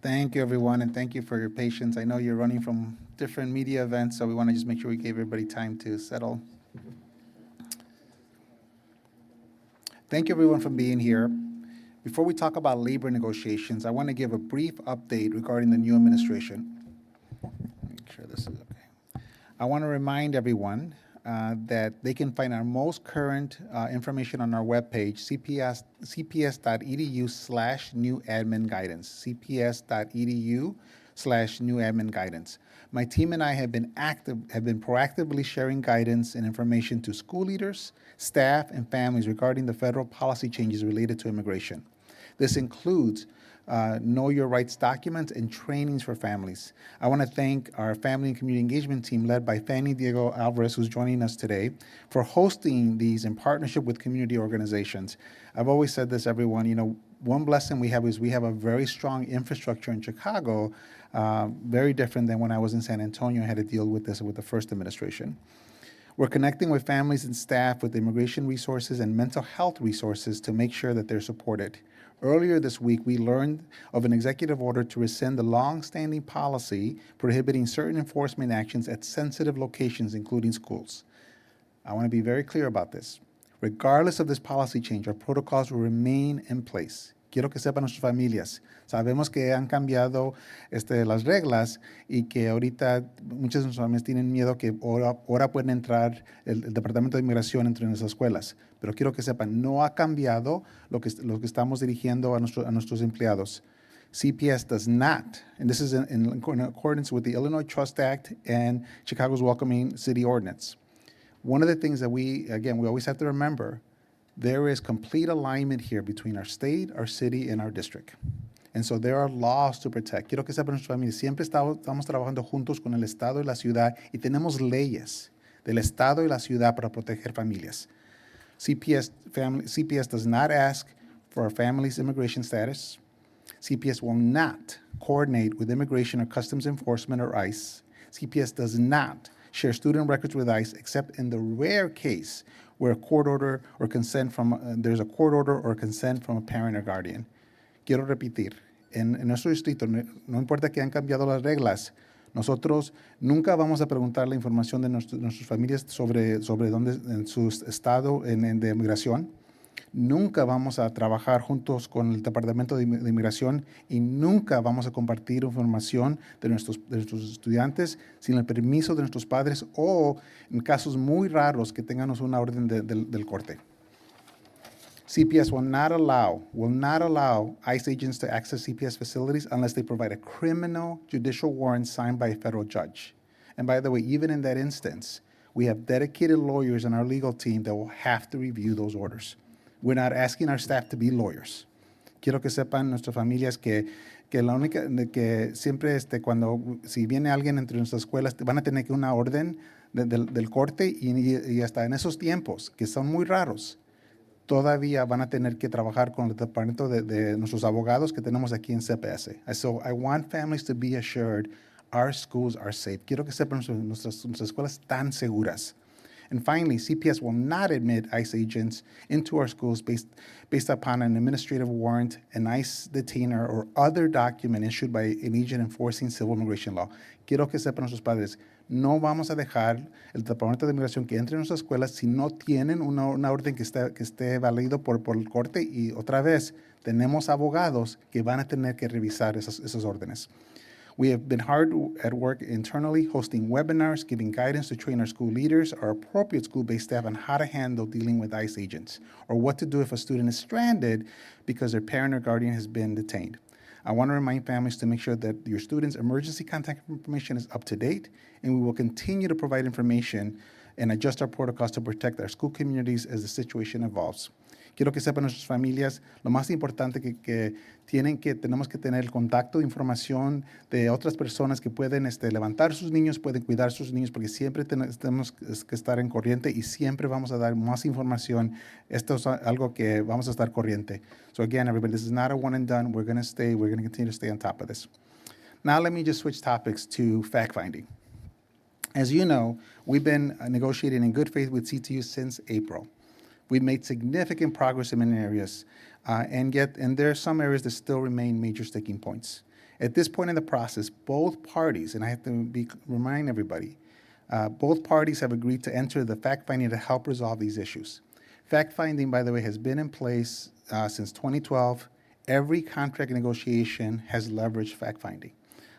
Thank you, everyone, and thank you for your patience. I know you're running from different media events, so we want to just make sure we gave everybody time to settle. Thank you, everyone, for being here. Before we talk about labor negotiations, I want to give a brief update regarding the new administration. Make sure this is okay. I want to remind everyone that they can find our most current information on our webpage, cps.edu/new admin guidance, cps.edu/new admin guidance. My team and I have been proactively sharing guidance and information to school leaders, staff, and families regarding the federal policy changes related to immigration. This includes Know Your Rights documents and trainings for families. I want to thank our family and community engagement team led by Fanny Diego Alvarez, who's joining us today, for hosting these in partnership with community organizations. I've always said this, everyone, one blessing we have is we have a very strong infrastructure in Chicago, very different than when I was in San Antonio and had to deal with this with the first administration. We're connecting with families and staff with immigration resources and mental health resources to make sure that they're supported. Earlier this week, we learned of an executive order to rescind the long-standing policy prohibiting certain enforcement actions at sensitive locations, including schools. I want to be very clear about this. Regardless of this policy change, our protocols will remain in place. Quiero que sepan nuestras familias. Sabemos que han cambiado las reglas y que ahorita muchas de nuestras familias tienen miedo que ahora pueden entrar el Departamento de Inmigración entre nuestras escuelas. Pero quiero que sepan, no ha cambiado lo que estamos dirigiendo a nuestros empleados. CPS does not, and this is in accordance with the Illinois Trust Act and Chicago's Welcoming City Ordinance. One of the things that we always have to remember, there is complete alignment here between our state, our city, and our district. And so there are laws to protect. Quiero que sepan nuestras familias, siempre estamos trabajando juntos con el Estado y la ciudad y tenemos leyes del Estado y la ciudad para proteger familias. CPS does not ask for our family's immigration status. CPS will not coordinate with Immigration or Customs Enforcement or ICE. CPS does not share student records with ICE except in the rare case where there's a court order or consent from a parent or guardian. Quiero repetir, en nuestro distrito, no importa que han cambiado las reglas, nosotros nunca vamos a preguntar la información de nuestras familias sobre dónde, en su estado de inmigración. Nunca vamos a trabajar juntos con el Departamento de Inmigración y nunca vamos a compartir información de nuestros estudiantes sin el permiso de nuestros padres o en casos muy raros que tengamos una orden del corte. CPS will not allow ICE agents to access CPS facilities unless they provide a criminal judicial warrant signed by a federal judge. And by the way, even in that instance, we have dedicated lawyers on our legal team that will have to review those orders. We're not asking our staff to be lawyers. Quiero que sepan nuestras familias que la única, que siempre si viene alguien entre nuestras escuelas, van a tener que una orden del corte y hasta en esos tiempos, que son muy raros, todavía van a tener que trabajar con el departamento de nuestros abogados que tenemos aquí en CPS. So I want families to be assured our schools are safe. Quiero que sepan nuestras escuelas están seguras. And finally, CPS will not admit ICE agents into our schools based upon an administrative warrant, an ICE detainer, or other document issued by an agent enforcing civil immigration law. Quiero que sepan nuestros padres, no vamos a dejar el Departamento de Inmigración que entre en nuestras escuelas si no tienen una orden que esté válido por el corte. Y otra vez, tenemos abogados que van a tener que revisar esas órdenes. We have been hard at work internally, hosting webinars, giving guidance to train our school leaders, our appropriate school-based staff on how to handle dealing with ICE agents, or what to do if a student is stranded because their parent or guardian has been detained. I want to remind families to make sure that your students' emergency contact information is up to date, and we will continue to provide information and adjust our protocols to protect our school communities as the situation evolves. Quiero que sepan nuestras familias, lo más importante que tenemos que tener el contacto de información de otras personas que pueden levantar sus niños, pueden cuidar sus niños, porque siempre tenemos que estar en corriente y siempre vamos a dar más información. Esto es algo que vamos a estar corriente. So again, everybody, this is not a one and done. We're going to continue to stay on top of this. Now let me just switch topics to fact-finding. As you know, we've been negotiating in good faith with CTU since April. We've made significant progress in many areas, and there are some areas that still remain major sticking points. At this point in the process, both parties, and I have to remind everybody, both parties have agreed to enter the fact-finding to help resolve these issues. Fact-finding, by the way, has been in place since 2012. Every contract negotiation has leveraged fact-finding.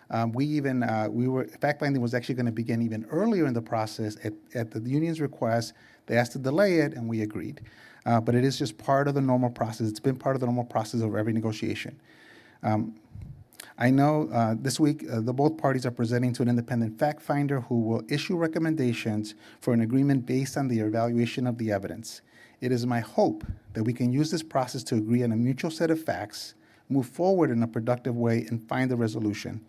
Fact-finding was actually going to begin even earlier in the process. At the union's request, they asked to delay it, and we agreed. But it is just part of the normal process. It's been part of the normal process of every negotiation. I know this week both parties are presenting to an independent fact finder who will issue recommendations for an agreement based on the evaluation of the evidence. It is my hope that we can use this process to agree on a mutual set of facts, move forward in a productive way, and find a resolution.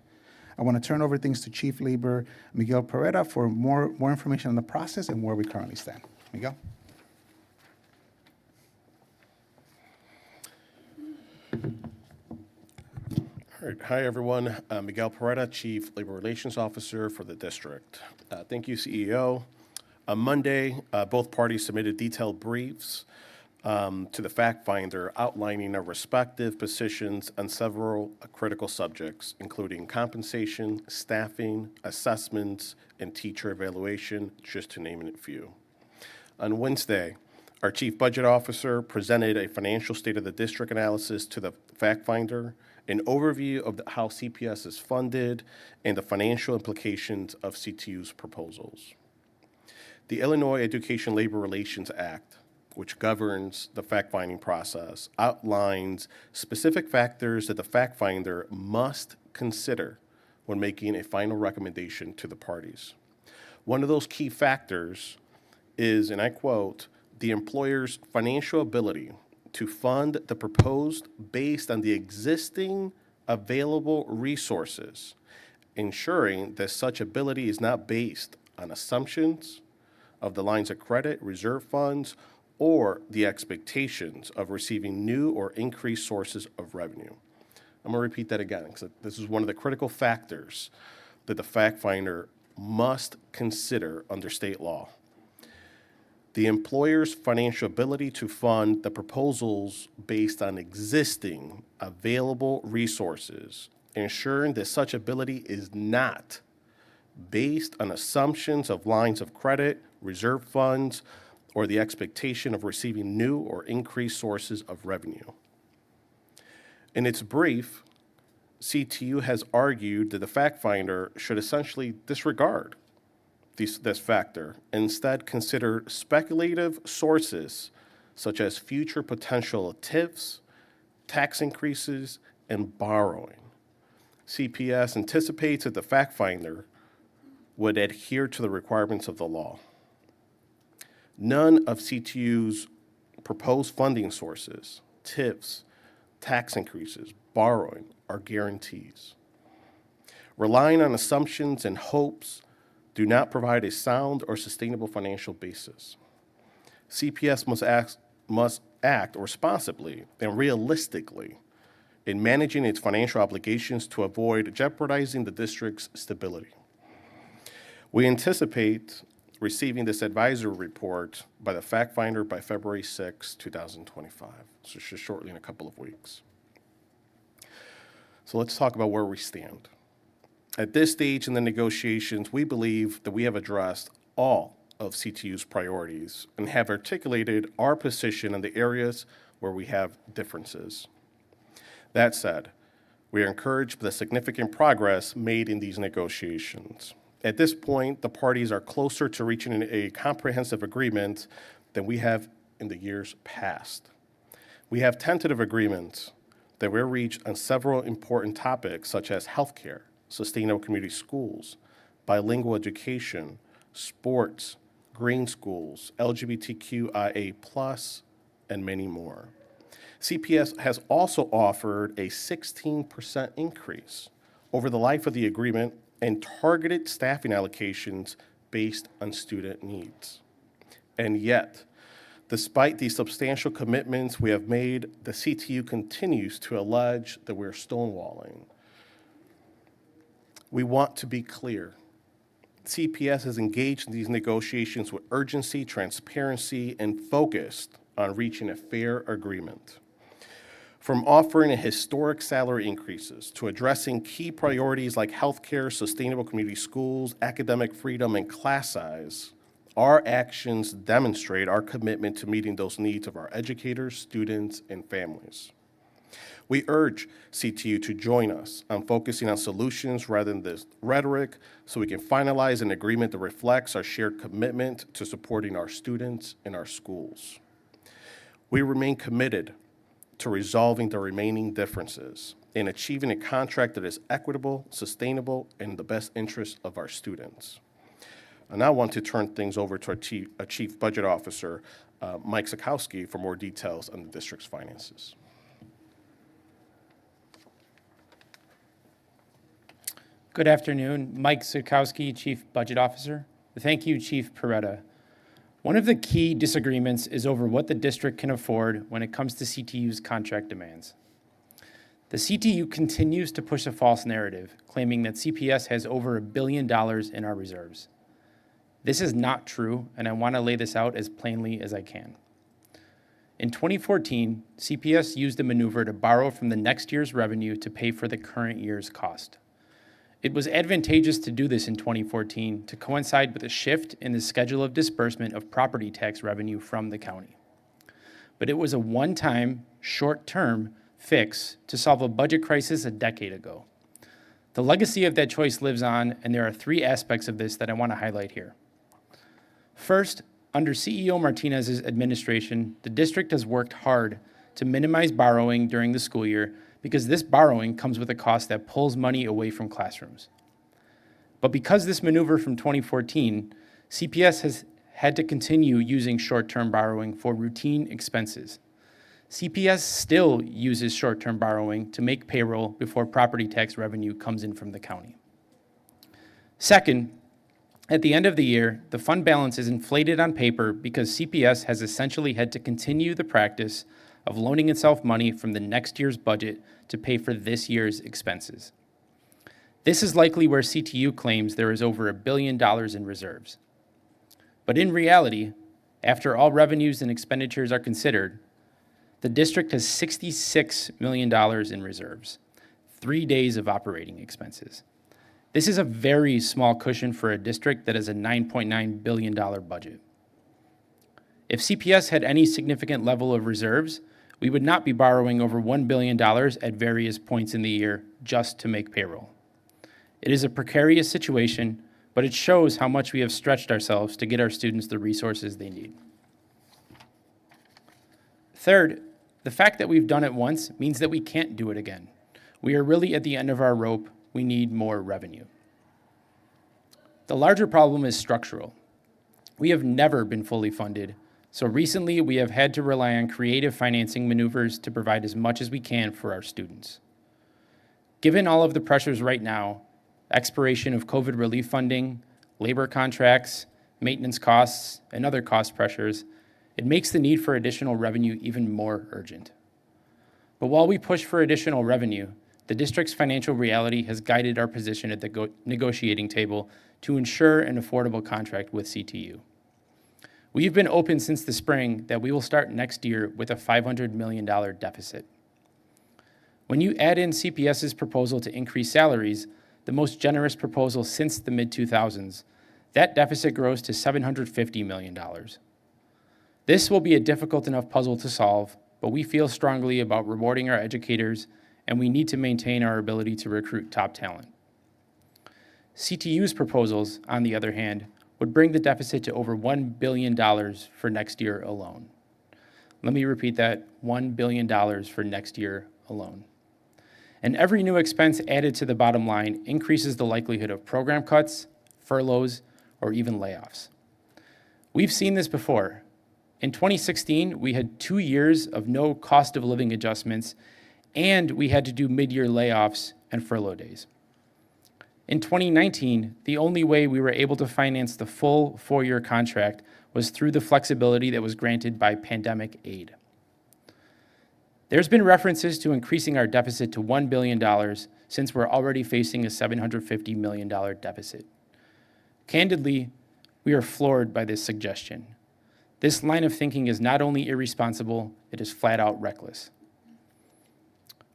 I want to turn over things to Chief Labor Miguel Pereda for more information on the process and where we currently stand. Miguel? All right. Hi, everyone. Miguel Pereda, Chief Labor Relations Officer for the district. Thank you, CEO. On Monday, both parties submitted detailed briefs to the fact finder outlining their respective positions on several critical subjects, including compensation, staffing, assessments, and teacher evaluation, just to name a few. On Wednesday, our Chief Budget Officer presented a financial state of the district analysis to the fact finder, an overview of how CPS is funded, and the financial implications of CTU's proposals. The Illinois Education Labor Relations Act, which governs the fact-finding process, outlines specific factors that the fact finder must consider when making a final recommendation to the parties. One of those key factors is, and I quote, the employer's financial ability to fund the proposed based on the existing available resources, ensuring that such ability is not based on assumptions of the lines of credit, reserve funds, or the expectations of receiving new or increased sources of revenue. I'm going to repeat that again, because this is one of the critical factors that the fact finder must consider under state law. The employer's financial ability to fund the proposals based on existing available resources, ensuring that such ability is not based on assumptions of lines of credit, reserve funds, or the expectation of receiving new or increased sources of revenue. In its brief, CTU has argued that the fact finder should essentially disregard this factor, instead consider speculative sources such as future potential TIFs, tax increases, and borrowing. CPS anticipates that the fact finder would adhere to the requirements of the law. None of CTU's proposed funding sources, TIFs, tax increases, borrowing, are guarantees. Relying on assumptions and hopes do not provide a sound or sustainable financial basis. CPS must act responsibly and realistically in managing its financial obligations to avoid jeopardizing the district's stability. We anticipate receiving this advisory report by the fact finder by February 6, 2025, so just shortly in a couple of weeks. So let's talk about where we stand. At this stage in the negotiations, we believe that we have addressed all of CTU's priorities and have articulated our position in the areas where we have differences. That said, we are encouraged by the significant progress made in these negotiations. At this point, the parties are closer to reaching a comprehensive agreement than we have in the years past. We have tentative agreements that were reached on several important topics such as healthcare, sustainable community schools, bilingual education, sports, green schools, LGBTQIA+, and many more. CPS has also offered a 16% increase over the life of the agreement and targeted staffing allocations based on student needs. And yet, despite these substantial commitments we have made, the CTU continues to allege that we're stonewalling. We want to be clear. CPS has engaged in these negotiations with urgency, transparency, and focused on reaching a fair agreement. From offering historic salary increases to addressing key priorities like healthcare, sustainable community schools, academic freedom, and class size, our actions demonstrate our commitment to meeting those needs of our educators, students, and families. We urge CTU to join us on focusing on solutions rather than this rhetoric so we can finalize an agreement that reflects our shared commitment to supporting our students and our schools. We remain committed to resolving the remaining differences and achieving a contract that is equitable, sustainable, and in the best interest of our students. I now want to turn things over to our Chief Budget Officer, Mike Sikowski, for more details on the district's finances. Good afternoon. Mike Sikowski, Chief Budget Officer. Thank you, Chief Peretta. One of the key disagreements is over what the district can afford when it comes to CTU's contract demands. The CTU continues to push a false narrative, claiming that CPS has over $1 billion in our reserves. This is not true, and I want to lay this out as plainly as I can. In 2014, CPS used a maneuver to borrow from the next year's revenue to pay for the current year's cost. It was advantageous to do this in 2014 to coincide with a shift in the schedule of disbursement of property tax revenue from the county. But it was a one-time, short-term fix to solve a budget crisis a decade ago. The legacy of that choice lives on, and there are three aspects of this that I want to highlight here. First, under CEO Martinez's administration, the district has worked hard to minimize borrowing during the school year because this borrowing comes with a cost that pulls money away from classrooms. But because this maneuver from 2014, CPS has had to continue using short-term borrowing for routine expenses. CPS still uses short-term borrowing to make payroll before property tax revenue comes in from the county. Second, at the end of the year, the fund balance is inflated on paper because CPS has essentially had to continue the practice of loaning itself money from the next year's budget to pay for this year's expenses. This is likely where CTU claims there is over $1 billion in reserves. But in reality, after all revenues and expenditures are considered, the district has $66 million in reserves, 3 days of operating expenses. This is a very small cushion for a district that has a $9.9 billion budget. If CPS had any significant level of reserves, we would not be borrowing over $1 billion at various points in the year just to make payroll. It is a precarious situation, but it shows how much we have stretched ourselves to get our students the resources they need. Third, the fact that we've done it once means that we can't do it again. We are really at the end of our rope. We need more revenue. The larger problem is structural. We have never been fully funded, so recently we have had to rely on creative financing maneuvers to provide as much as we can for our students. Given all of the pressures right now, expiration of COVID relief funding, labor contracts, maintenance costs, and other cost pressures, it makes the need for additional revenue even more urgent. But while we push for additional revenue, the district's financial reality has guided our position at the negotiating table to ensure an affordable contract with CTU. We've been open since the spring that we will start next year with a $500 million deficit. When you add in CPS's proposal to increase salaries, the most generous proposal since the mid-2000s, that deficit grows to $750 million. This will be a difficult enough puzzle to solve, but we feel strongly about rewarding our educators, and we need to maintain our ability to recruit top talent. CTU's proposals, on the other hand, would bring the deficit to over $1 billion for next year alone. Let me repeat that, $1 billion for next year alone. And every new expense added to the bottom line increases the likelihood of program cuts, furloughs, or even layoffs. We've seen this before. In 2016, we had 2 years of no cost of living adjustments, and we had to do mid-year layoffs and furlough days. In 2019, the only way we were able to finance the full 4-year contract was through the flexibility that was granted by pandemic aid. There's been references to increasing our deficit to $1 billion since we're already facing a $750 million deficit. Candidly, we are floored by this suggestion. This line of thinking is not only irresponsible, it is flat out reckless.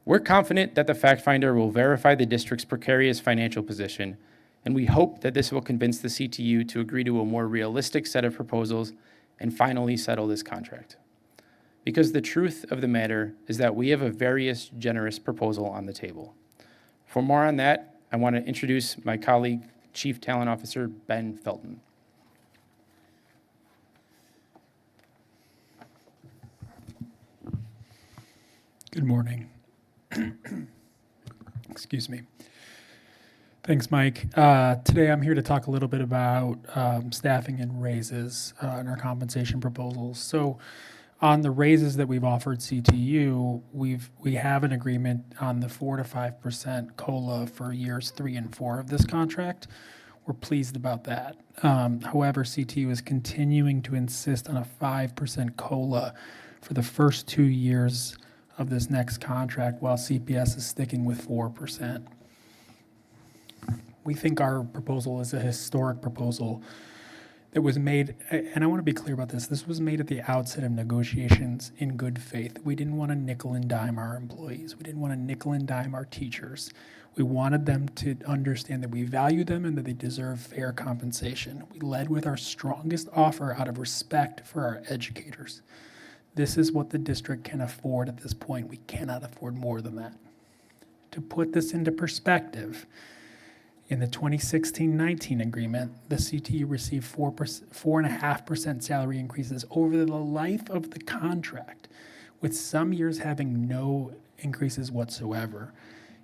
We're confident that the fact finder will verify the district's precarious financial position, and we hope that this will convince the CTU to agree to a more realistic set of proposals and finally settle this contract. Because the truth of the matter is that we have a very generous proposal on the table. For more on that, I want to introduce my colleague, Chief Talent Officer Ben Felton. Good morning. Excuse me. Thanks, Mike. Today I'm here to talk a little bit about staffing and raises and our compensation proposals. So on the raises that we've offered CTU, we have an agreement on the 4 to 5% COLA for years 3 and 4 of this contract. We're pleased about that. However, CTU is continuing to insist on a 5% COLA for the first 2 years of this next contract, while CPS is sticking with 4%. We think our proposal is a historic proposal that was made, and I want to be clear about this. This was made at the outset of negotiations in good faith. We didn't want to nickel and dime our employees. We didn't want to nickel and dime our teachers. We wanted them to understand that we value them and that they deserve fair compensation. We led with our strongest offer out of respect for our educators. This is what the district can afford at this point. We cannot afford more than that. To put this into perspective, in the 2016-19 agreement, the CTU received 4.5% salary increases over the life of the contract, with some years having no increases whatsoever.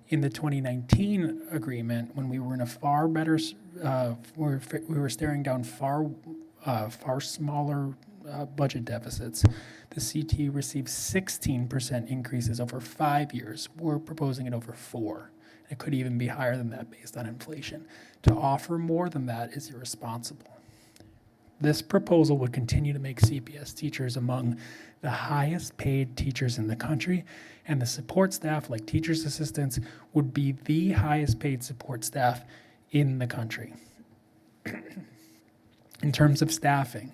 In the 2019 agreement, when we were in a far better, we were staring down far smaller budget deficits, the CTU received 16% increases over 5 years. We're proposing it over 4. It could even be higher than that based on inflation. To offer more than that is irresponsible. This proposal would continue to make CPS teachers among the highest paid teachers in the country, and the support staff, like teachers' assistants, would be the highest paid support staff in the country. In terms of staffing,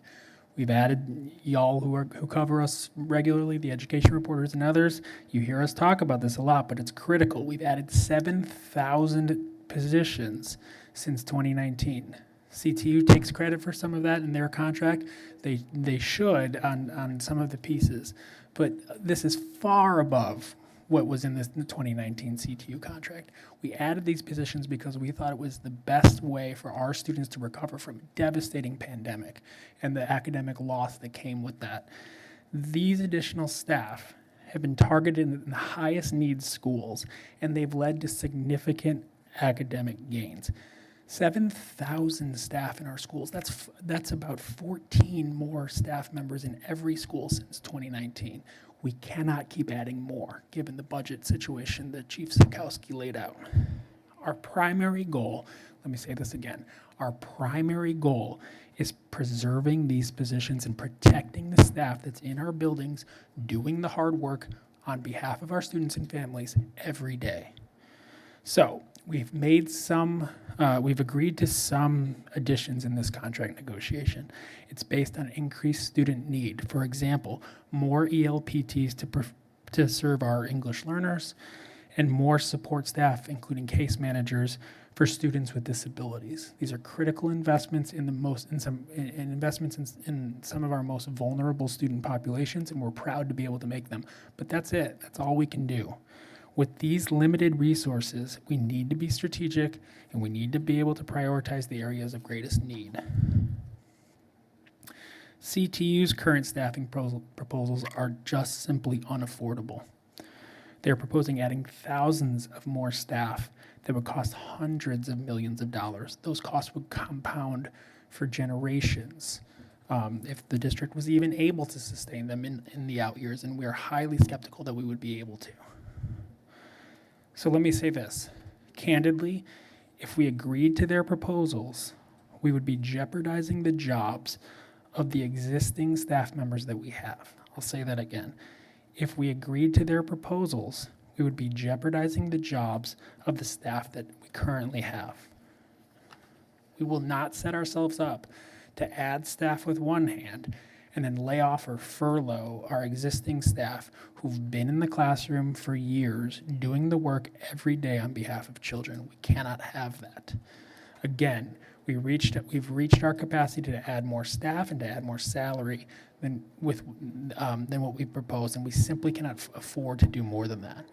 we've added y'all who cover us regularly, the education reporters and others. You hear us talk about this a lot, but it's critical. We've added 7,000 positions since 2019. CTU takes credit for some of that in their contract. They should on some of the pieces, but this is far above what was in the 2019 CTU contract. We added these positions because we thought it was the best way for our students to recover from a devastating pandemic and the academic loss that came with that. These additional staff have been targeted in the highest needs schools, and they've led to significant academic gains. 7,000 staff in our schools. That's about 14 more staff members in every school since 2019. We cannot keep adding more, given the budget situation that Chief Sikowski laid out. Our primary goal, let me say this again, our primary goal is preserving these positions and protecting the staff that's in our buildings doing the hard work on behalf of our students and families every day. So we've made we've agreed to some additions in this contract negotiation. It's based on increased student need. For example, more ELPTs to serve our English learners, and more support staff, including case managers, for students with disabilities. These are critical investments in some of our most vulnerable student populations, and we're proud to be able to make them. But that's it. That's all we can do. With these limited resources, we need to be strategic, and we need to be able to prioritize the areas of greatest need. CTU's current staffing proposals are just simply unaffordable. They're proposing adding thousands of more staff that would cost hundreds of millions of dollars. Those costs would compound for generations if the district was even able to sustain them in the out years, and we are highly skeptical that we would be able to. So let me say this. Candidly, if we agreed to their proposals, we would be jeopardizing the jobs of the existing staff members that we have. I'll say that again. If we agreed to their proposals, we would be jeopardizing the jobs of the staff that we currently have. We will not set ourselves up to add staff with one hand and then lay off or furlough our existing staff who've been in the classroom for years doing the work every day on behalf of children. We cannot have that. Again, we've reached our capacity to add more staff and to add more salary than what we proposed, and we simply cannot afford to do more than that.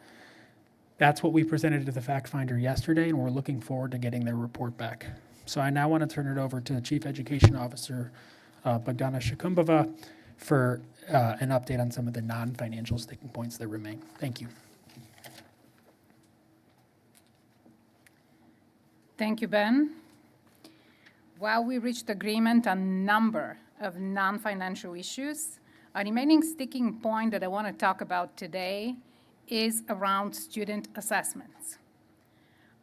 That's what we presented to the fact finder yesterday, and we're looking forward to getting their report back. So I now want to turn it over to Chief Education Officer Bogdana Shakumbova for an update on some of the non-financial sticking points that remain. Thank you. Thank you, Ben. While we reached agreement on a number of non-financial issues, a remaining sticking point that I want to talk about today is around student assessments.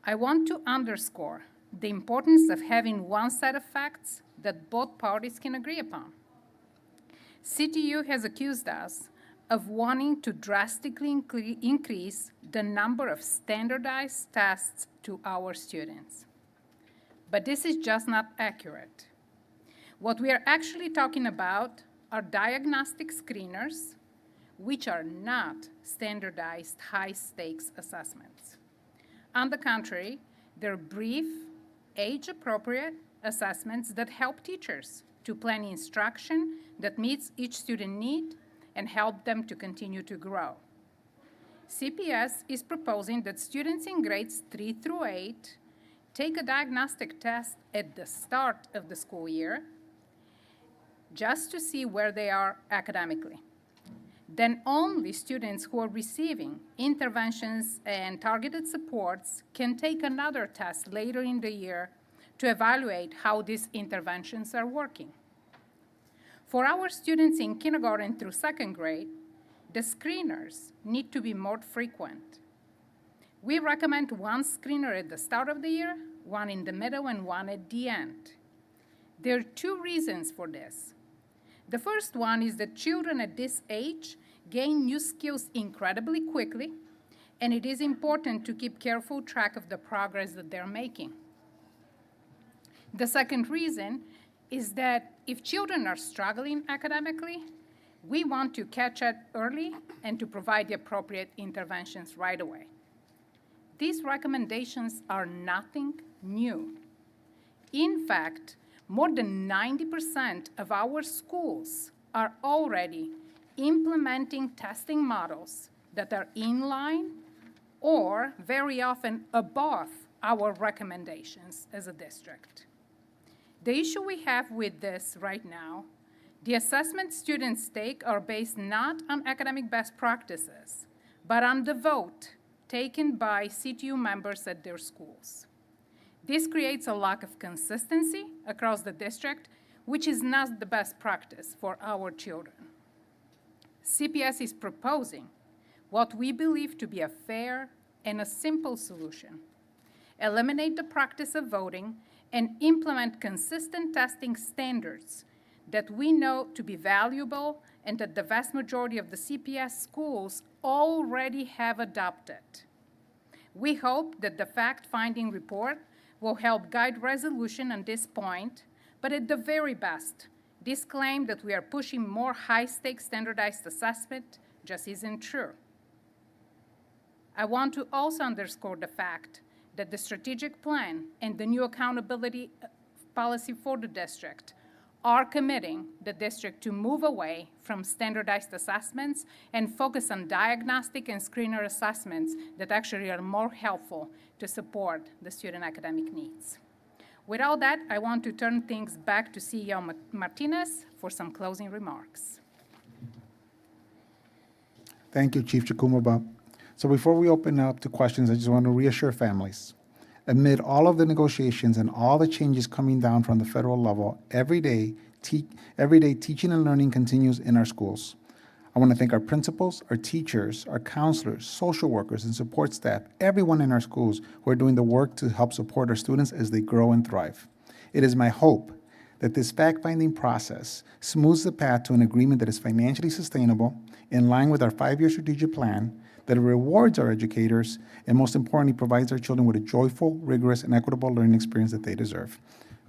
I want to underscore the importance of having one set of facts that both parties can agree upon. CTU has accused us of wanting to drastically increase the number of standardized tests to our students. But this is just not accurate. What we are actually talking about are diagnostic screeners, which are not standardized high-stakes assessments. On the contrary, they're brief, age-appropriate assessments that help teachers to plan instruction that meets each student need and help them to continue to grow. CPS is proposing that students in grades 3 through 8 take a diagnostic test at the start of the school year just to see where they are academically. Then only students who are receiving interventions and targeted supports can take another test later in the year to evaluate how these interventions are working. For our students in kindergarten through second grade, the screeners need to be more frequent. We recommend one screener at the start of the year, one in the middle, and one at the end. There are two reasons for this. The first one is that children at this age gain new skills incredibly quickly, and it is important to keep careful track of the progress that they're making. The second reason is that if children are struggling academically, we want to catch it early and to provide the appropriate interventions right away. These recommendations are nothing new. In fact, more than 90% of our schools are already implementing testing models that are in line or very often above our recommendations as a district. The issue we have with this right now, the assessments students take are based not on academic best practices, but on the vote taken by CTU members at their schools. This creates a lack of consistency across the district, which is not the best practice for our children. CPS is proposing what we believe to be a fair and a simple solution. Eliminate the practice of voting and implement consistent testing standards that we know to be valuable and that the vast majority of the CPS schools already have adopted. We hope that the fact-finding report will help guide resolution on this point, but at the very best, this claim that we are pushing more high-stakes standardized assessment just isn't true. I want to also underscore the fact that the strategic plan and the new accountability policy for the district are committing the district to move away from standardized assessments and focus on diagnostic and screener assessments that actually are more helpful to support the student academic needs. With all that, I want to turn things back to CEO Martinez for some closing remarks. Thank you, Chief Shakumbova. So before we open up to questions, I just want to reassure families. Amid all of the negotiations and all the changes coming down from the federal level, every day teaching and learning continues in our schools. I want to thank our principals, our teachers, our counselors, social workers, and support staff, everyone in our schools who are doing the work to help support our students as they grow and thrive. It is my hope that this fact-finding process smooths the path to an agreement that is financially sustainable, in line with our 5-year strategic plan, that rewards our educators, and most importantly, provides our children with a joyful, rigorous, and equitable learning experience that they deserve.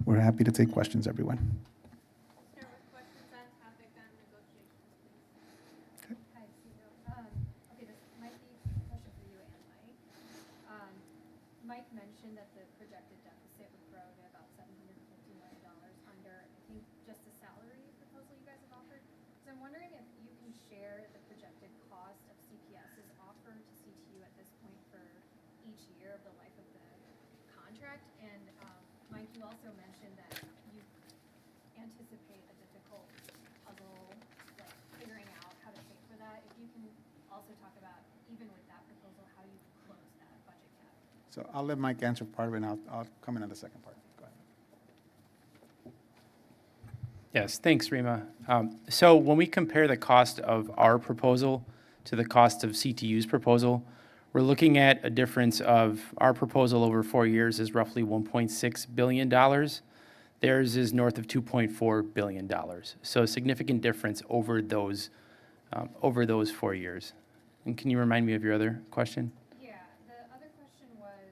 We're happy to take questions, everyone. Start with questions on topic on correct? And Mike, you also mentioned that you anticipate a difficult puzzle, like figuring out how to pay for that. If you can also talk about, even with that proposal, how you close that budget gap. So I'll let Mike answer part of it, and I'll come in on the second part. Go ahead. Yes, thanks, Rima. So when we compare the cost of our proposal to the cost of CTU's proposal, we're looking at a difference of our proposal over 4 years is roughly $1.6 billion. Theirs is north of $2.4 billion. So a significant difference over those 4 years. And can you remind me of your other question? Yeah, the other question was,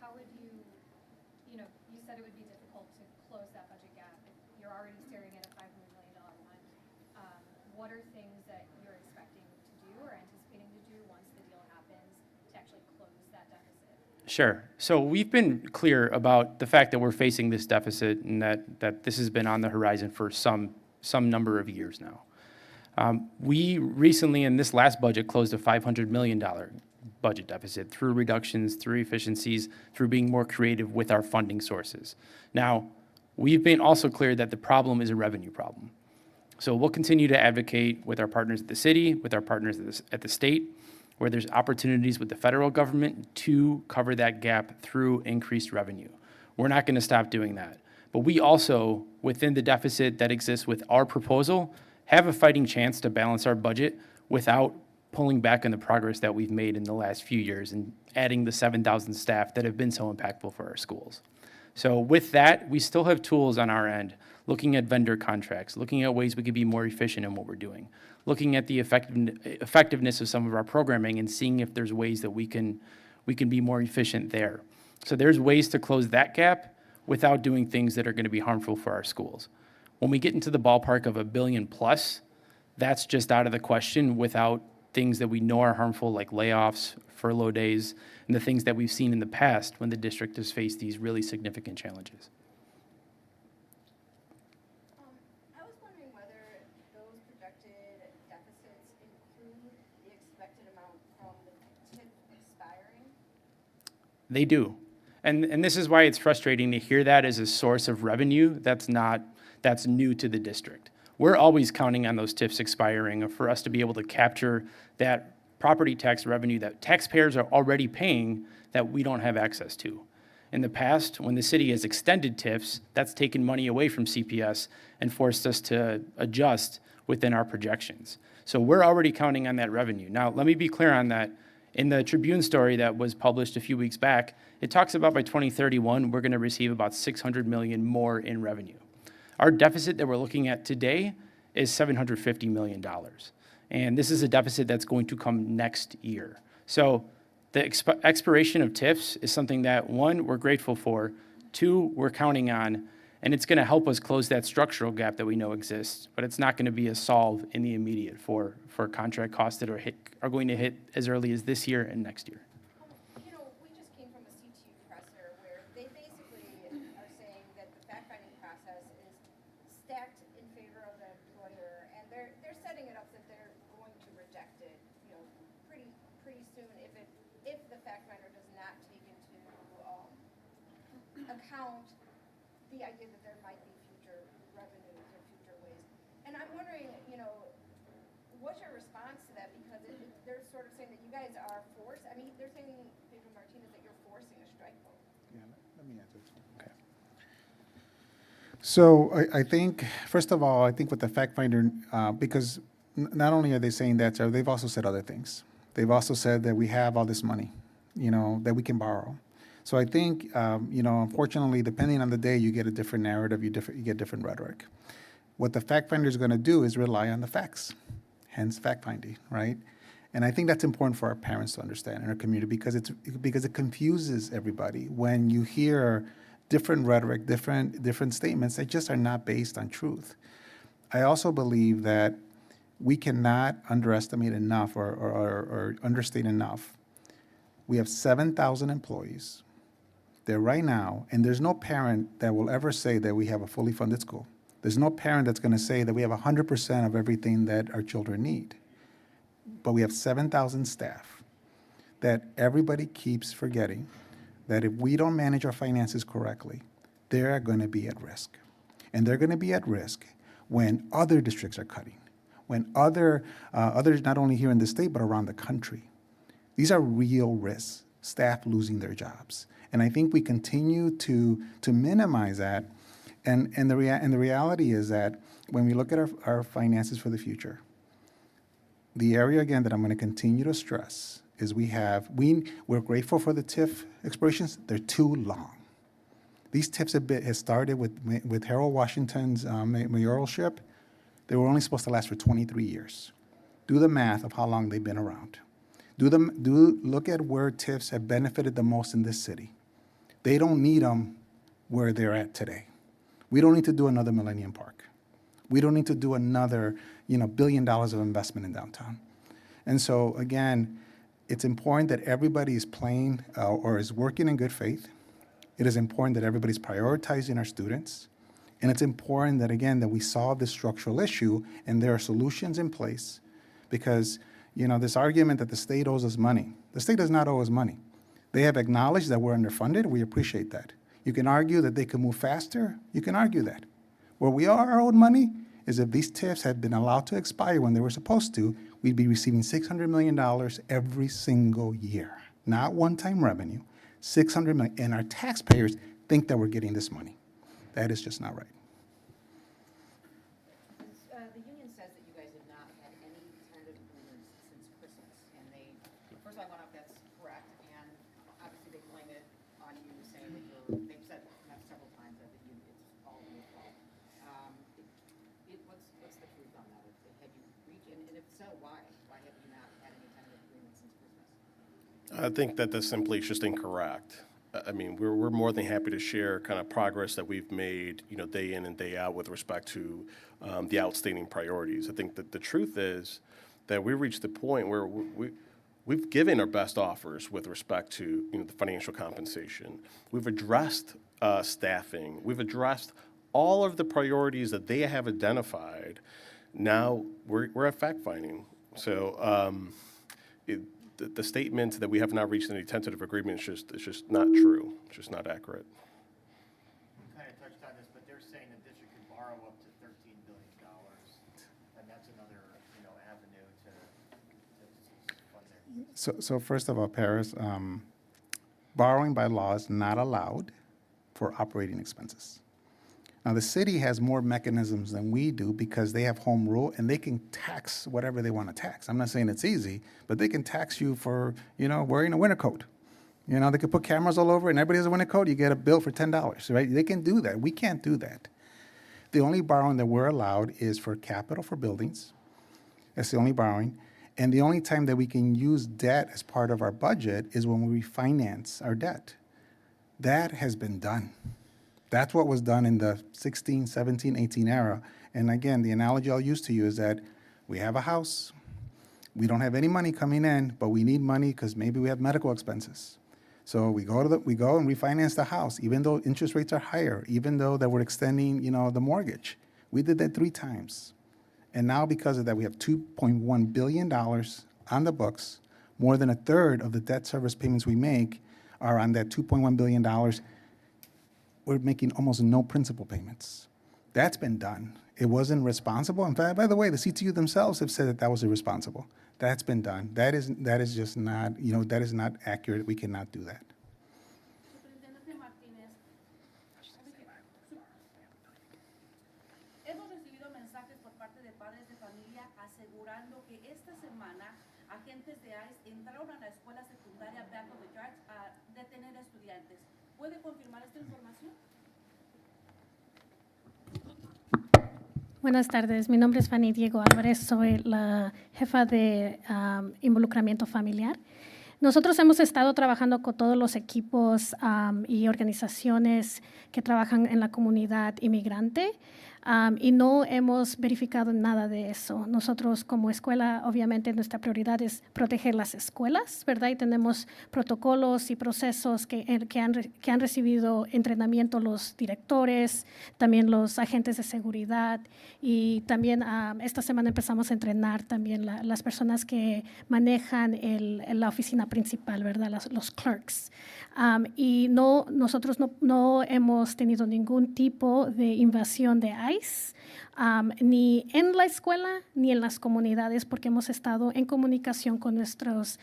how would you, you said it would be difficult to close that budget gap if you're already staring at a $500 million one. What are things that you're expecting to do or anticipating to do once the deal happens to actually close that deficit? Sure. So we've been clear about the fact that we're facing this deficit and that this has been on the horizon for some number of years now. We recently, in this last budget, closed a $500 million budget deficit through reductions, through efficiencies, through being more creative with our funding sources. Now, we've been also clear that the problem is a revenue problem. So we'll continue to advocate with our partners at the city, with our partners at the state, where there's opportunities with the federal government to cover that gap through increased revenue. We're not going to stop doing that. But we also, within the deficit that exists with our proposal, have a fighting chance to balance our budget without pulling back on the progress that we've made in the last few years and adding the 7,000 staff that have been so impactful for our schools. So with that, we still have tools on our end, looking at vendor contracts, looking at ways we could be more efficient in what we're doing, looking at the effectiveness of some of our programming and seeing if there's ways that we can be more efficient there. So there's ways to close that gap without doing things that are going to be harmful for our schools. When we get into the ballpark of $1 billion plus, that's just out of the question without things that we know are harmful like layoffs, furlough days, and the things that we've seen in the past when the district has faced these really significant challenges. I was wondering whether those projected deficits include the expected amount from the TIF expiring? They do. And this is why it's frustrating to hear that as a source of revenue that's new to the district. We're always counting on those TIFs expiring for us to be able to capture that property tax revenue that taxpayers are already paying that we don't have access to. In the past, when the city has extended TIFs, that's taken money away from CPS and forced us to adjust within our projections. So we're already counting on that revenue. Now, let me be clear on that. In the Tribune story that was published a few weeks back, it talks about by 2031, we're going to receive about $600 million more in revenue. Our deficit that we're looking at today is $750 million. And this is a deficit that's going to come next year. So the expiration of TIFs is something that, one, we're grateful for, two, we're counting on, and it's going to help us close that structural gap that we know exists, but it's not going to be a solve in the immediate for contract costs that are going to hit as early as this year and next year. We just came from a CTU presser where they basically are saying that the fact-finding process is stacked in favor of the employer, and they're setting it up that they're going to reject it, pretty soon if the fact-finder does not take into account the idea that there might be future revenues or future ways. And I'm wondering, what's your response to that? Because they're sort of saying that you guys are forced. I mean, they're saying, Pedro Martinez, that you're forcing a strike vote. Yeah, let me answer this one. Okay. So I think, first of all, I think with the fact finder, because not only are they saying that, sir, they've also said other things. They've also said that we have all this money, that we can borrow. So I think, unfortunately, depending on the day, you get a different narrative, you get different rhetoric. What the fact finder is going to do is rely on the facts, hence fact finding, right? And I think that's important for our parents to understand in our community because it confuses everybody when you hear different rhetoric, different statements that just are not based on truth. I also believe that we cannot underestimate enough or understate enough. We have 7,000 employees there right now, and there's no parent that will ever say that we have a fully funded school. There's no parent that's going to say that we have 100% of everything that our children need. But we have 7,000 staff that everybody keeps forgetting that if we don't manage our finances correctly, they're going to be at risk. And they're going to be at risk when other districts are cutting, when others not only here in the state but around the country. These are real risks, staff losing their jobs. And I think we continue to minimize that. And the reality is that when we look at our finances for the future, the area, again, that I'm going to continue to stress is we're grateful for the TIF expirations. They're too long. These TIFs have started with Harold Washington's mayoralship. They were only supposed to last for 23 years. Do the math of how long they've been around. Look at where TIFs have benefited the most in this city. They don't need them where they're at today. We don't need to do another Millennium Park. We don't need to do another, $1 billion of investment in downtown. And so, again, it's important that everybody is playing or is working in good faith. It is important that everybody's prioritizing our students. And it's important that, again, that we solve this structural issue and there are solutions in place. Because, this argument that the state owes us money, the state does not owe us money. They have acknowledged that we're underfunded. We appreciate that. You can argue that they could move faster. You can argue that. Where we are owed money is if these TIFs had been allowed to expire when they were supposed to, we'd be receiving $600 million every single year. Not one-time revenue, $600 million. And our taxpayers think that we're getting this money. That is just not right. The union says that you guys have not had any tentative agreements since Christmas, and first of all, I want to know if that's correct, and obviously they blame it on you, saying that they've said several times that it's all your fault. What's the truth on that? Have you reached, and if so, why? Why have you not had any tentative agreements since Christmas? I think that that's simply just incorrect. I mean, we're more than happy to share kind of progress that we've made, day in and day out with respect to the outstanding priorities. I think that the truth is that we reached the point where we've given our best offers with respect to the financial compensation. We've addressed staffing. We've addressed all of the priorities that they have identified. Now we're at fact finding. So the statement that we have not reached any tentative agreement is just not true. It's just not accurate. You kind of touched on this, but they're saying the district could borrow up to $13 billion, and that's another, avenue to fund their. So first of all, Paris, borrowing by law is not allowed for operating expenses. Now, the city has more mechanisms than we do because they have home rule and they can tax whatever they want to tax. I'm not saying it's easy, but they can tax you for, wearing a winter coat. They could put cameras all over and everybody has a winter coat, you get a bill for $10, right? They can do that. We can't do that. The only borrowing that we're allowed is for capital for buildings. That's the only borrowing. And the only time that we can use debt as part of our budget is when we refinance our debt. That has been done. That's what was done in the 16, 17, 18 era. And again, the analogy I'll use to you is that we have a house. We don't have any money coming in, but we need money because maybe we have medical expenses. So we go and refinance the house, even though interest rates are higher, even though that we're extending, the mortgage. We did that 3 times. And now because of that, we have $2.1 billion on the books. More than a third of the debt service payments we make are on that $2.1 billion. We're making almost no principal payments. That's been done. It wasn't responsible. In fact, by the way, the CTU themselves have said that was irresponsible. That's been done. That is just not, that is not accurate. We cannot do that. Superintendente Martínez, hemos recibido mensajes por parte de padres de familia asegurando que esta semana agentes de ICE entraron a la escuela secundaria Back of the Yards a detener a estudiantes. ¿Puede confirmar esta información? Buenas tardes, mi nombre es Fanny Diego Álvarez, soy la jefa de involucramiento familiar. Nosotros hemos estado trabajando con todos los equipos y organizaciones que trabajan en la comunidad inmigrante y no hemos verificado nada de eso. Nosotros como escuela, obviamente nuestra prioridad es proteger las escuelas, ¿verdad? Y tenemos protocolos y procesos que han recibido entrenamiento los directores, también los agentes de seguridad, y también esta semana empezamos a entrenar también las personas que manejan la oficina principal, ¿verdad? Los clerks. Y nosotros no hemos tenido ningún tipo de invasión de ICE, ni en la escuela ni en las comunidades, porque hemos estado en comunicación con nuestras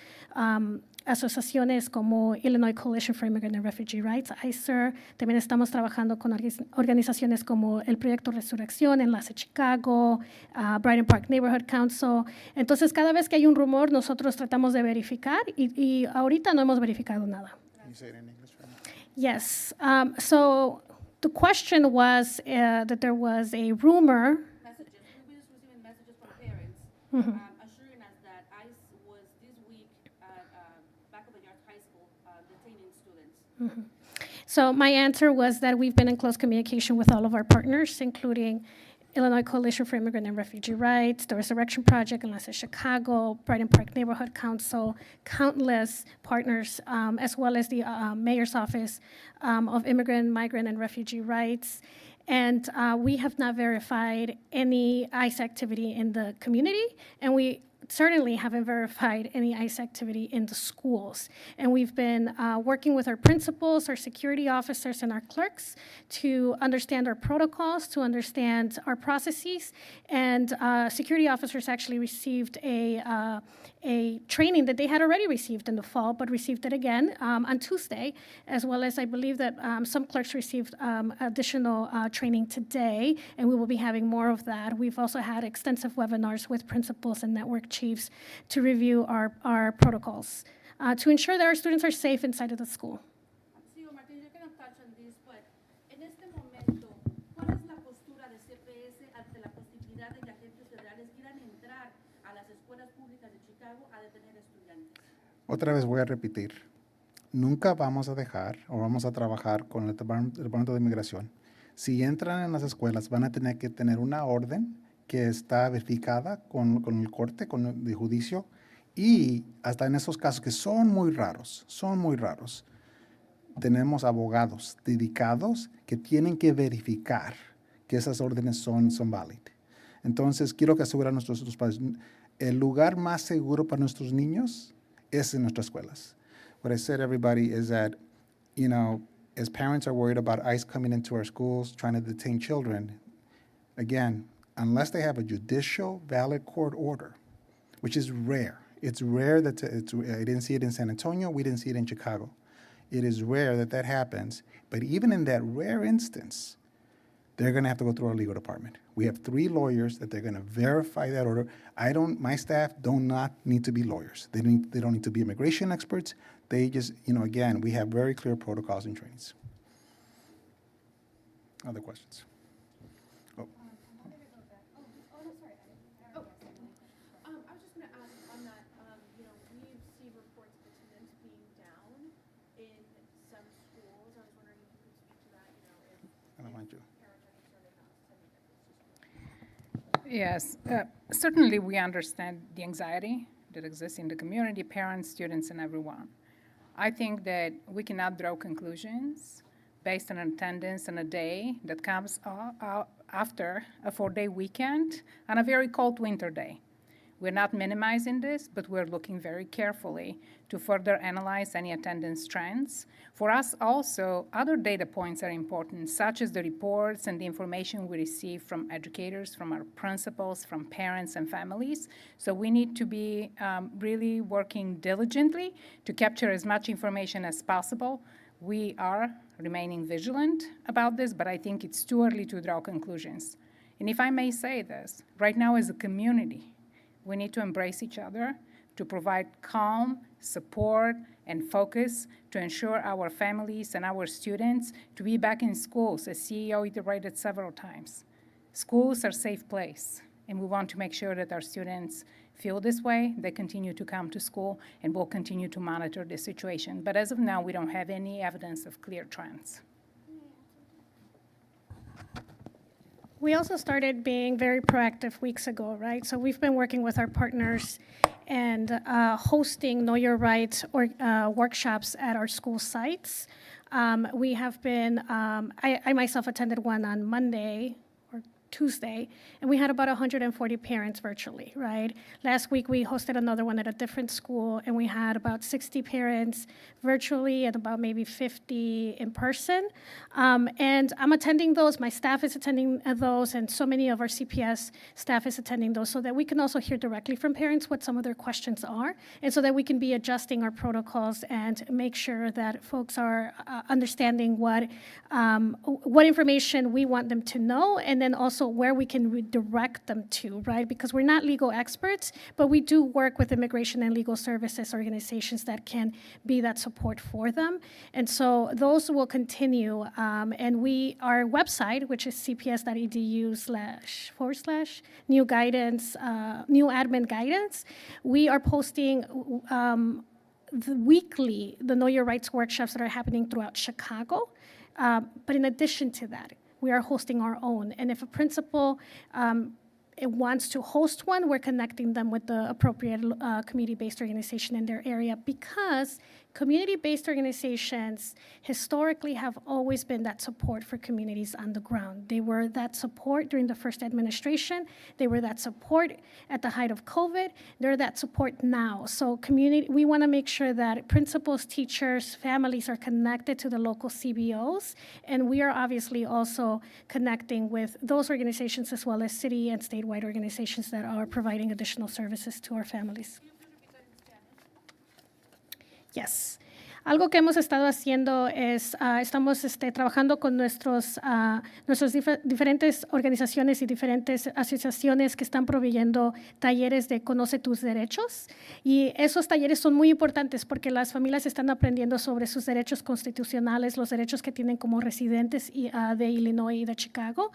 asociaciones como Illinois Coalition for Immigrant and Refugee Rights, ICER. También estamos trabajando con organizaciones como el Proyecto Resurrección, Enlace Chicago, Brighton Park Neighborhood Council. Entonces, cada vez que hay un rumor, nosotros tratamos de verificar y ahorita no hemos verificado nada. You say it in English, right? Yes. So the question was that there was a rumor. Messages, we were just receiving messages from parents assuring us that ICE was this week at back of the yard high school detaining students. So my answer was that we've been in close communication with all of our partners, including Illinois Coalition for Immigrant and Refugee Rights, the Resurrection Project, Enlace Chicago, Brighton Park Neighborhood Council, countless partners, as well as the Mayor's Office of Immigrant, Migrant, and Refugee Rights. And we have not verified any ICE activity in the community, and we certainly haven't verified any ICE activity in the schools. And we've been working with our principals, our security officers, and our clerks to understand our protocols, to understand our processes. And security officers actually received a training that they had already received in the fall, but received it again on Tuesday, as well as I believe that some clerks received additional training today, and we will be having more of that. We've also had extensive webinars with principals and network chiefs to review our protocols to ensure that our students are safe inside of the school. Sí, Martín, you cannot touch on this, but en este momento, ¿cuál es la postura de CPS ante la posibilidad de que agentes federales quieran entrar a las escuelas públicas de Chicago a detener estudiantes? Otra vez voy a repetir. Nunca vamos a dejar o vamos a trabajar con el Departamento de Inmigración. Si entran en las escuelas, van a tener que tener una orden que está verificada con el corte, con el juicio, y hasta en esos casos que son muy raros, tenemos abogados dedicados que tienen que verificar que esas órdenes son válidas. Entonces, quiero que asegurar a nuestros padres, el lugar más seguro para nuestros niños es en nuestras escuelas. What I said, everybody, is that, you know, as parents are worried about ICE coming into our schools, trying to detain children, again, unless they have a judicial valid court order, which is rare. It's rare that I didn't see it in San Antonio. We didn't see it in Chicago. It is rare that happens. But even in that rare instance, they're going to have to go through our legal department. We have 3 lawyers that they're going to verify that order. My staff do not need to be lawyers. They don't need to be immigration experts. They just, you know, again, we have very clear protocols and trainings. Other questions? Oh. I was just going to ask on that, you know, we see reports of attendance being down in some schools. I was wondering if you could speak to that, you know, if I don't mind you. parents are concerned about sending their kids to school. Yes, certainly we understand the anxiety that exists in the community, parents, students, and everyone. I think that we cannot draw conclusions based on attendance on a day that comes after a 4-day weekend on a very cold winter day. We're not minimizing this, but we're looking very carefully to further analyze any attendance trends. For us also, other data points are important, such as the reports and the information we receive from educators, from our principals, from parents and families. So we need to be really working diligently to capture as much information as possible. We are remaining vigilant about this, but I think it's too early to draw conclusions. And if I may say this, right now as a community, we need to embrace each other to provide calm, support, and focus to ensure our families and our students to be back in schools, as CEO iterated several times. Schools are a safe place, and we want to make sure that our students feel this way, they continue to come to school, and we'll continue to monitor the situation. But as of now, we don't have any evidence of clear trends. We also started being very proactive weeks ago, right? So we've been working with our partners and hosting Know Your Rights or workshops at our school sites. We have been, I myself attended one on Monday or Tuesday, and we had about 140 parents virtually, right? Last week, we hosted another one at a different school, and we had about 60 parents virtually and about maybe 50 in person. And I'm attending those, my staff is attending those, and so many of our CPS staff is attending those so that we can also hear directly from parents what some of their questions are, and so that we can be adjusting our protocols and make sure that folks are understanding what information we want them to know, and then also where we can redirect them to, right? Because we're not legal experts, but we do work with immigration and legal services organizations that can be that support for them. And so those will continue. And our website, which is cps.edu//new guidance, new admin guidance, we are posting weekly the Know Your Rights workshops that are happening throughout Chicago. But in addition to that, we are hosting our own. And if a principal wants to host one, we're connecting them with the appropriate community-based organization in their area, because community-based organizations historically have always been that support for communities on the ground. They were that support during the first administration. They were that support at the height of COVID. They're that support now. So we want to make sure that principals, teachers, families are connected to the local CBOs, and we are obviously also connecting with those organizations as well as city and statewide organizations that are providing additional services to our families. Yes. Algo que hemos estado haciendo es, estamos trabajando con nuestras diferentes organizaciones y diferentes asociaciones que están proveyendo talleres de Conoce tus derechos. Y esos talleres son muy importantes porque las familias están aprendiendo sobre sus derechos constitucionales, los derechos que tienen como residentes de Illinois y de Chicago.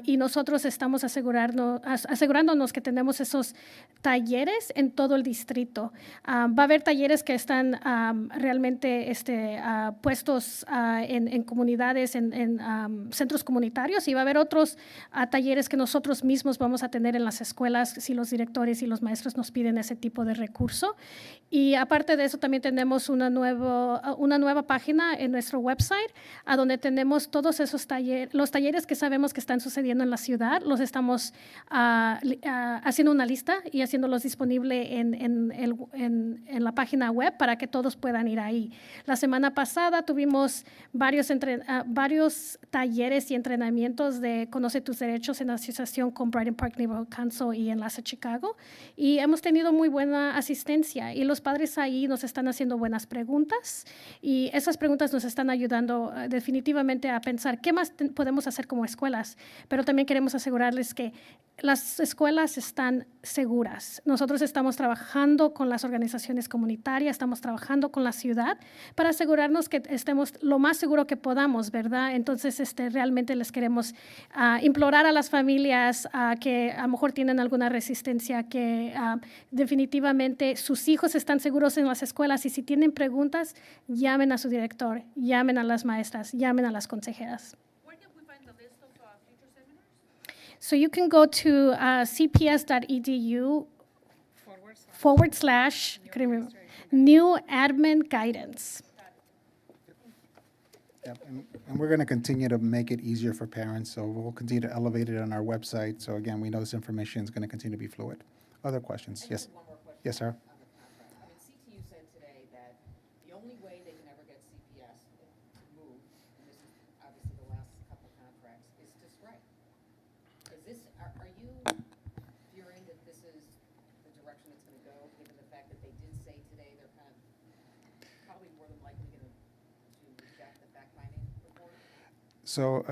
Y nosotros estamos asegurándonos que tenemos esos talleres en todo el distrito. Va a haber talleres que están realmente puestos en comunidades, en centros comunitarios, y va a haber otros talleres que nosotros mismos vamos a tener en las escuelas si los directores y los maestros nos piden ese tipo de recurso. Y aparte de eso, también tenemos una nueva página en nuestro website a donde tenemos todos esos talleres, los talleres que sabemos que están sucediendo en la ciudad, los estamos haciendo una lista y haciéndolos disponible en la página web para que todos puedan ir ahí. La semana pasada tuvimos varios talleres y entrenamientos de Conoce tus derechos en asociación con Brighton Park Neighborhood Council y Enlace Chicago, y hemos tenido muy buena asistencia, y los padres ahí nos están haciendo buenas preguntas, y esas preguntas nos están ayudando definitivamente a pensar qué más podemos hacer como escuelas, pero también queremos asegurarles que las escuelas están seguras. Nosotros estamos trabajando con las organizaciones comunitarias, estamos trabajando con la ciudad para asegurarnos que estemos lo más seguro que podamos, ¿verdad? Entonces, realmente les queremos implorar a las familias que a lo mejor tienen alguna resistencia, que definitivamente sus hijos están seguros en las escuelas, y si tienen preguntas, llamen a su director, llamen a las maestras, llamen a las consejeras. So you can go to cps.edu / new admin guidance. Yep, and we're going to continue to make it easier for parents, so we'll continue to elevate it on our website. So again, we know this information is going to continue to be fluid. Other questions? Yes. One more question. Yes, sir. On the contract. I mean, CTU said today that the only way they can ever get CPS to move, and this is obviously the last couple contracts, is to strike. Is this, are you fearing that this is the direction it's going to go, given the fact that they did say today they're kind of probably more than likely going to reject the fact-finding report? So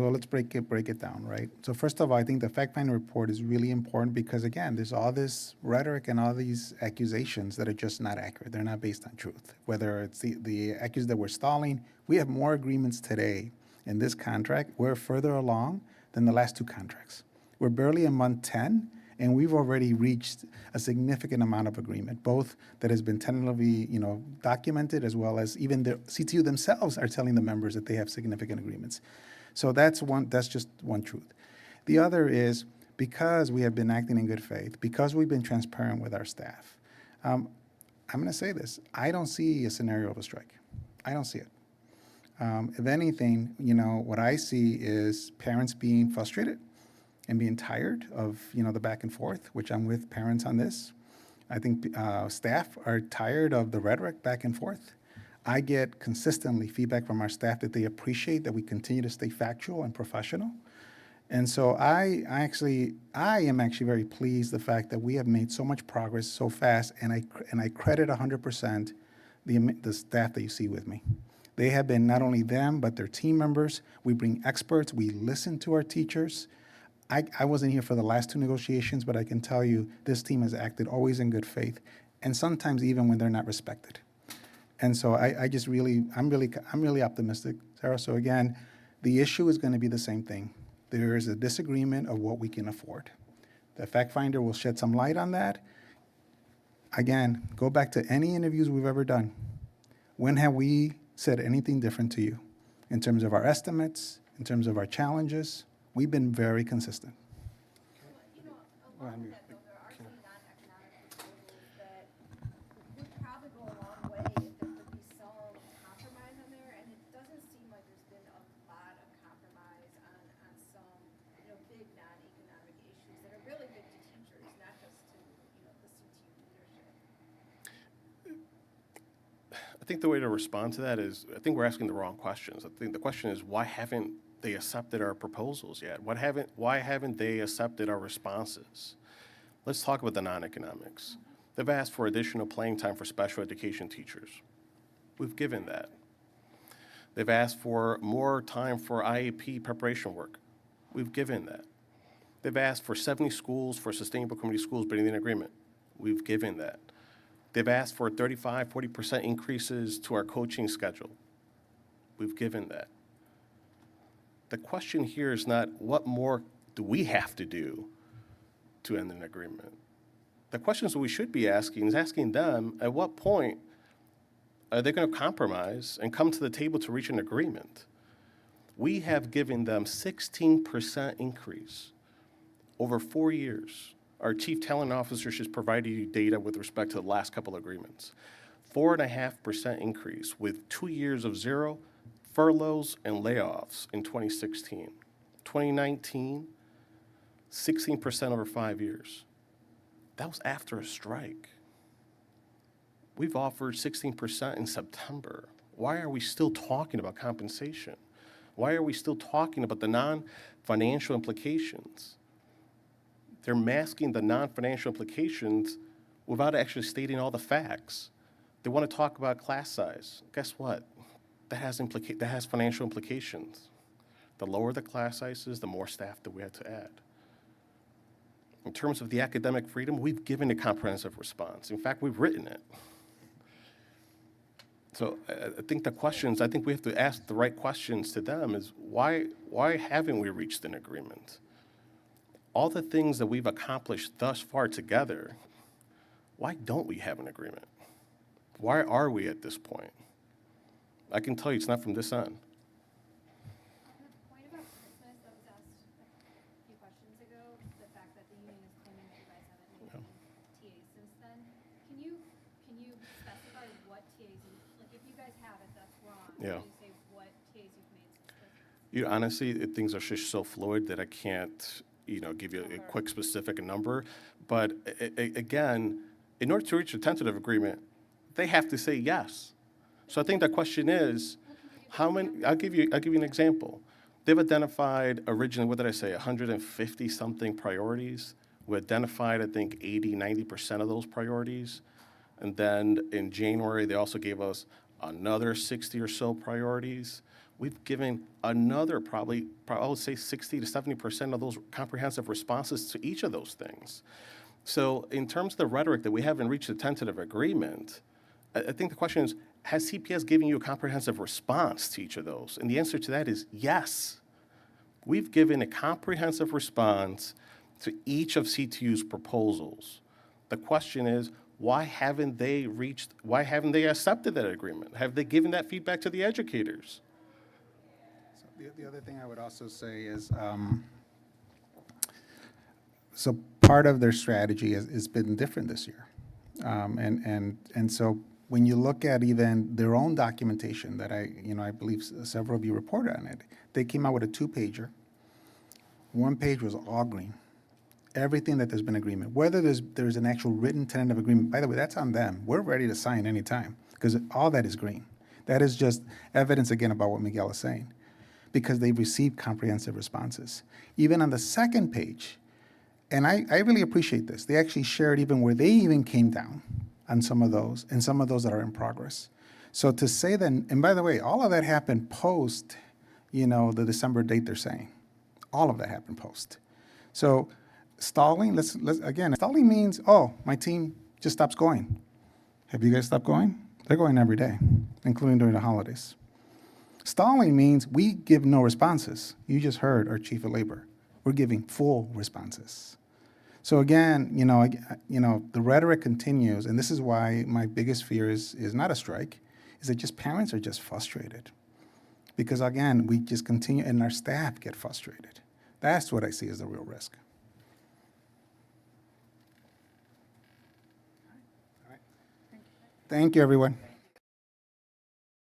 let's break it down, right? So first of all, I think the fact-finding report is really important because, again, there's all this rhetoric and all these accusations that are just not accurate. They're not based on truth. Whether it's the accusation that we're stalling, we have more agreements today in this contract. We're further along than the last two contracts. We're barely in month 10, And we've already reached a significant amount of agreement, both that has been tentatively, documented, as well as even the CTU themselves are telling the members that they have significant agreements. So that's just one truth. The other is, because we have been acting in good faith, because we've been transparent with our staff, I'm going to say this: I don't see a scenario of a strike. I don't see it. If anything, what I see is parents being frustrated and being tired of, the back and forth, which I'm with parents on this. I think staff are tired of the rhetoric back and forth. I get consistently feedback from our staff that they appreciate that we continue to stay factual and professional. And so I am actually very pleased the fact that we have made so much progress so fast, and I credit 100% the staff that you see with me. They have been, not only them, but their team members. We bring experts. We listen to our teachers. I wasn't here for the last two negotiations, but I can tell you this team has acted always in good faith, and sometimes even when they're not respected. And so I'm really optimistic, Sarah. So again, the issue is going to be the same thing. There is a disagreement of what we can afford. The fact finder will shed some light on that. Again, go back to any interviews we've ever done. When have we said anything different to you in terms of our estimates, in terms of our challenges? We've been very consistent. Along with that, though, there are some non-economic proposals that would probably go a long way if there could be some compromise on there, and it doesn't seem like there's been a lot of compromise on some, big non-economic issues that are really big to teachers, not just to, the CTU leadership. I think the way to respond to that is, I think we're asking the wrong questions. I think the question is, why haven't they accepted our proposals yet? Why haven't they accepted our responses? Let's talk about the non-economics. They've asked for additional playing time for special education teachers. We've given that. They've asked for more time for IEP preparation work. We've given that. They've asked for 70 schools for sustainable community schools being in agreement. We've given that. They've asked for 35, 40% increases to our coaching schedule. We've given that. The question here is not what more do we have to do to end an agreement. The questions that we should be asking is asking them, at what point are they going to compromise and come to the table to reach an agreement? We have given them 16% increase over 4 years. Our chief talent officer just provided you data with respect to the last couple of agreements. 4.5% increase with 2 years of zero furloughs and layoffs in 2016. 2019, 16% over 5 years. That was after a strike. We've offered 16% in September. Why are we still talking about compensation? Why are we still talking about the non-financial implications? They're masking the non-financial implications without actually stating all the facts. They want to talk about class size. Guess what? That has financial implications. The lower the class sizes, the more staff that we had to add. In terms of the academic freedom, we've given a comprehensive response. In fact, we've written it. So I think we have to ask the right questions to them is why haven't we reached an agreement? All the things that we've accomplished thus far together, why don't we have an agreement? Why are we at this point? I can tell you it's not from this end. On the point about Christmas that was asked a few questions ago, the fact that the union is claiming that you guys haven't made TAs since then, can you specify what TAs if you guys have it, that's wrong. Yeah. Can you say what TAs you've made since Christmas? Honestly, things are just so fluid that I can't, give you a quick specific number. But again, in order to reach a tentative agreement, they have to say yes. So I think the question is, how many? I'll give you an example. They've identified originally, what did I say, 150 something priorities. We identified, I think, 80, 90% of those priorities. And then in January, they also gave us another 60 or so priorities. We've given another I would say 60 to 70% of those comprehensive responses to each of those things. So in terms of the rhetoric that we haven't reached a tentative agreement, I think the question is, has CPS given you a comprehensive response to each of those? And the answer to that is yes. We've given a comprehensive response to each of CTU's proposals. The question is, why haven't they accepted that agreement? Have they given that feedback to the educators? The other thing I would also say is, so part of their strategy has been different this year. And so when you look at even their own documentation that I believe several of you reported on it, they came out with a 2-pager. One page was all green. Everything that there's been agreement, whether there's an actual written tentative agreement, by the way, that's on them. We're ready to sign anytime because all that is green. That is just evidence again about what Miguel is saying, because they've received comprehensive responses. Even on the second page, and I really appreciate this, they actually shared even where they even came down on some of those, and some of those that are in progress. So to say that, and by the way, all of that happened post, the December date they're saying. All of that happened post. So stalling, let's again, stalling means, oh, my team just stops going. Have you guys stopped going? They're going every day, including during the holidays. Stalling means we give no responses. You just heard our chief of labor. We're giving full responses. So again, the rhetoric continues, and this is why my biggest fear is not a strike, is that just parents are just frustrated. Because again, we just continue, and our staff get frustrated. That's what I see as the real risk. Thank you, everyone.